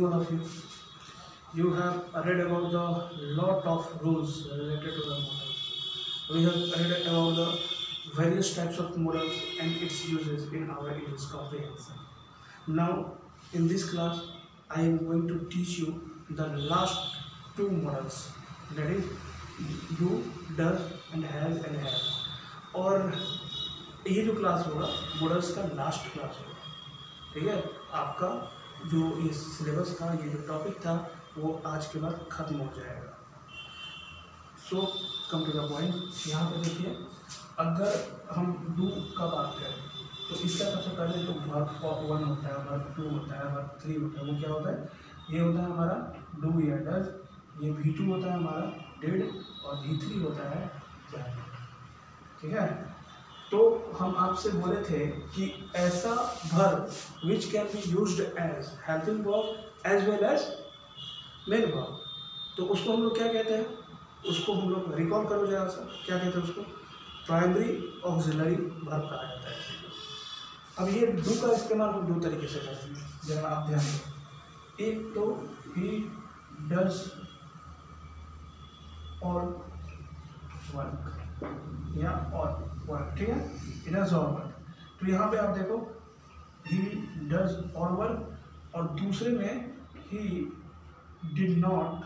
all of you. You have read about the lot of rules related to the model. We have read about the various types of models and its uses in our English comprehension. Now, in this class, I am going to teach you the last two models, that is do, does and has and have. और ये जो class होगा models का last class होगा, ठीक है। आपका जो ये सिलेबस था, ये जो टॉपिक था, वो आज के बाद ख़त्म हो जाएगा। सो कम टू द पॉइंट। यहाँ पे देखिए, अगर हम डू का बात करें तो इसका सबसे पहले जो वर्ब 1 होता है, वर्ब 2 होता है, वर्ब 3 होता है, वो क्या होता है? ये होता है हमारा डू या डज, ये V2 होता है हमारा डिड, और V3 होता है डन, ठीक है। तो हम आपसे बोले थे कि ऐसा verb which can be used as helping verb as well as main verb, तो उसको हम लोग क्या कहते हैं? उसको हम लोग रिकॉल करो जरा सा, क्या कहते हैं उसको? प्राइमरी ऑक्सिलरी वर्ब कहा जाता है। अब ये डू का इस्तेमाल हम दो तरीके से करते हैं, जरा आप ध्यान दें। एक तो ही डज और वर्क या और वर्क, ठीक है, ही डज और वर्क। तो यहाँ पे आप देखो, ही डज और वर्क, और दूसरे में he did not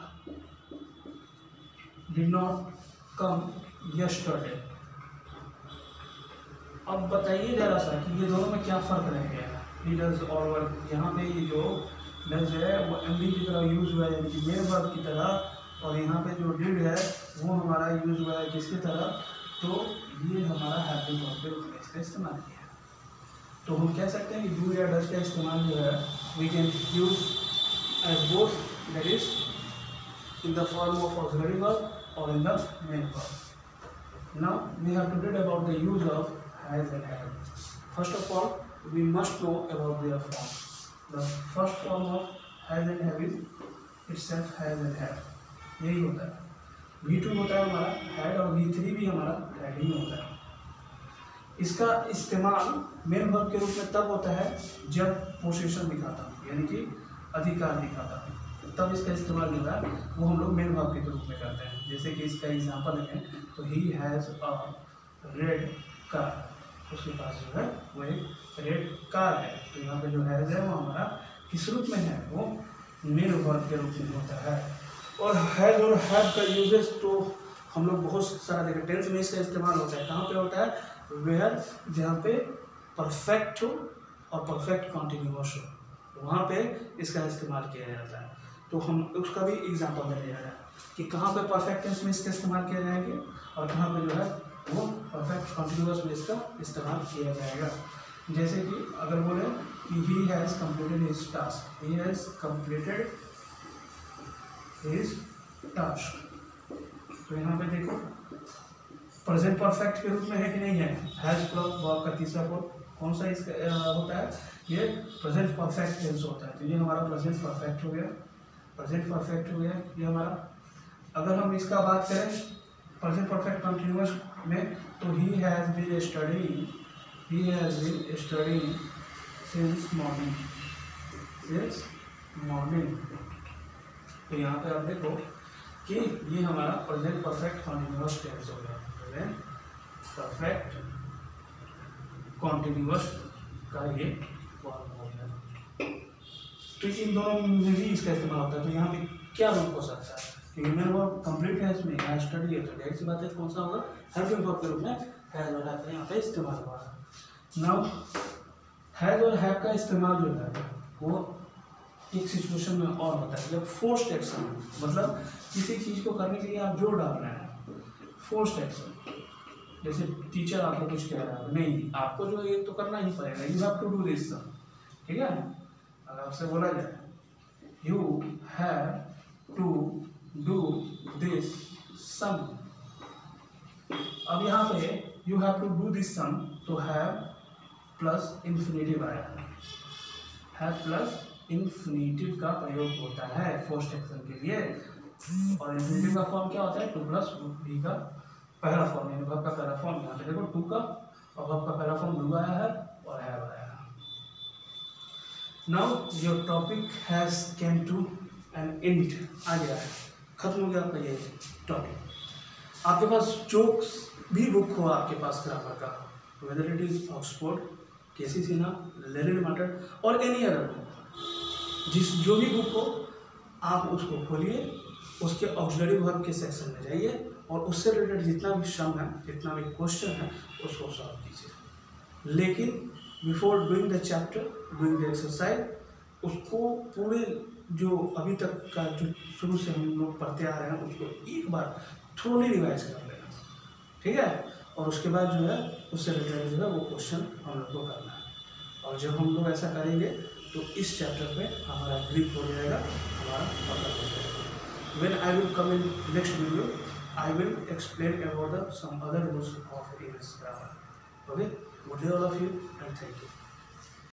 come yesterday. अब बताइए जरा सा कि ये दोनों में क्या फ़र्क रह गया? ही डज और वर्क, यहाँ पे ये जो डज है वो एमडी की तरह यूज हुआ है, यानी कि मेन वर्ब की तरह, और यहाँ पे जो डिड है वो हमारा यूज हुआ है किसकी तरह? तो ये हमारा हेल्पिंग वर्ब के रूप में इसका इस्तेमाल किया है। तो हम कह सकते हैं कि डू या डज का इस्तेमाल जो है we can use as both, that is in the form of auxiliary verb और in the main verb. Now we have to read about the use of has and have. First of all, we must know about their form. The first form of has and have is itself has and have. यही होता है। V2 होता है हमारा had, और V3 भी हमारा had ही होता है। इसका इस्तेमाल मेन वर्ब के रूप में तब होता है जब पोजीशन दिखाता है, यानी कि अधिकार दिखाता है, तब इसका इस्तेमाल होता है। वो हम लोग मेन वर्ब के रूप में करते हैं। जैसे कि इसका एग्जाम्पल है, तो he has a red car, उसके पास जो है वो एक रेड कार है। तो यहाँ पे जो हैज़ है वो हमारा किस रूप में है? वो मेन वर्ब के रूप में होता है। और हैज़ और हैव का यूजेस तो हम लोग बहुत सारा देखें। टेंस में इसका इस्तेमाल होता है। कहाँ पे होता है? वेयर, जहाँ पे परफेक्ट हो और परफेक्ट कॉन्टिन्यूअस हो, वहाँ पे इसका इस्तेमाल किया जाता है। तो हम उसका भी एग्जाम्पल देने जा रहे हैं कि कहाँ पे परफेक्ट टेंस में इसका इस्तेमाल किया जाएगा और कहाँ पे जो है वो परफेक्ट कॉन्टिन्यूअस में इसका इस्तेमाल किया जाएगा। जैसे कि अगर बोले कि he has completed his task, he has completed his task, तो यहाँ पे देखो प्रेजेंट परफेक्ट के रूप में है कि नहीं है? हैज़ प्लस वर्ब का तीसरा फॉर्म कौन सा इसका होता है? ये प्रेजेंट परफेक्ट टेंस होता है। तो ये हमारा प्रेजेंट परफेक्ट हो गया, प्रेजेंट परफेक्ट हो गया ये हमारा। अगर हम इसका बात करें प्रेजेंट परफेक्ट कंटिन्यूअस में, तो he has been studying since morning. तो यहाँ पे आप देखो कि ये हमारा प्रेजेंट परफेक्ट कंटिन्यूअस टेंस हो गया, प्रेजेंट परफेक्ट कंटिन्यूअस का ये फॉर्म हो गया। तो इन दोनों में भी इसका इस्तेमाल होता है। तो यहाँ पे क्या रूप हो सकता है? मेन वर्ब कंप्लीट है, इसमें हैज स्टडी है, तो ढेर सी बात है कौन सा होगा? हेल्पिंग वर्ब के रूप में हैज और हैव यहाँ पे इस्तेमाल हुआ। नाउ हैज और हैव का इस्तेमाल जो है वो एक सिचुएशन में और होता है, जब फोर्स्ड एक्शन, मतलब किसी चीज़ को करने के लिए आप जोर डाल रहे हैं। फोर्स्ड एक्शन, जैसे टीचर आपको कुछ कह रहा है, नहीं आपको जो ये तो करना ही पड़ेगा, you have to do this, ठीक है। अगर आपसे बोला जाए you have to do this sum, अब यहाँ पे you have to do this sum, तो हैव प्लस इन्फिनेटिव आया है। हैव प्लस इन्फिनेटिव का प्रयोग होता है फोर्स्ड एक्शन के लिए, और इन्फिनेटिव का फॉर्म क्या होता है? टू प्लस बी का पहला फॉर्म, यानी वर्ब का पहला फॉर्म। यहाँ पे देखो टू का, और वर्ब का पहला फॉर्म डू आया है और हैव आया है। Now your topic has come to an end, आ गया है, खत्म हो गया आपका ये टॉपिक। आपके पास जो भी बुक हो आपके पास ग्रामर का, whether it is Oxford, K C Sinha, लैरी मैटर और एनी अदर बुक, जो भी बुक हो आप उसको खोलिए, उसके ऑक्सिलरी वर्ब के सेक्शन में जाइए और उससे रिलेटेड जितना भी सम है, जितना भी क्वेश्चन है उसको सॉल्व कीजिए। लेकिन before doing the chapter, doing the exercise, उसको पूरे जो अभी तक का जो शुरू से हम लोग पढ़ते आ रहे हैं उसको एक बार थोड़ी रिवाइज कर लेना, ठीक है। और उसके बाद जो है उससे रिलेटेड जो है वो क्वेश्चन हम लोग को करना है। और जब हम लोग ऐसा करेंगे तो इस चैप्टर पे हमारा ग्रिप हो जाएगा, हमारा पकड़ हो जाएगा। When I will come in next video, I will explain about some other rules of English grammar. Okay, good day all of you and thank you.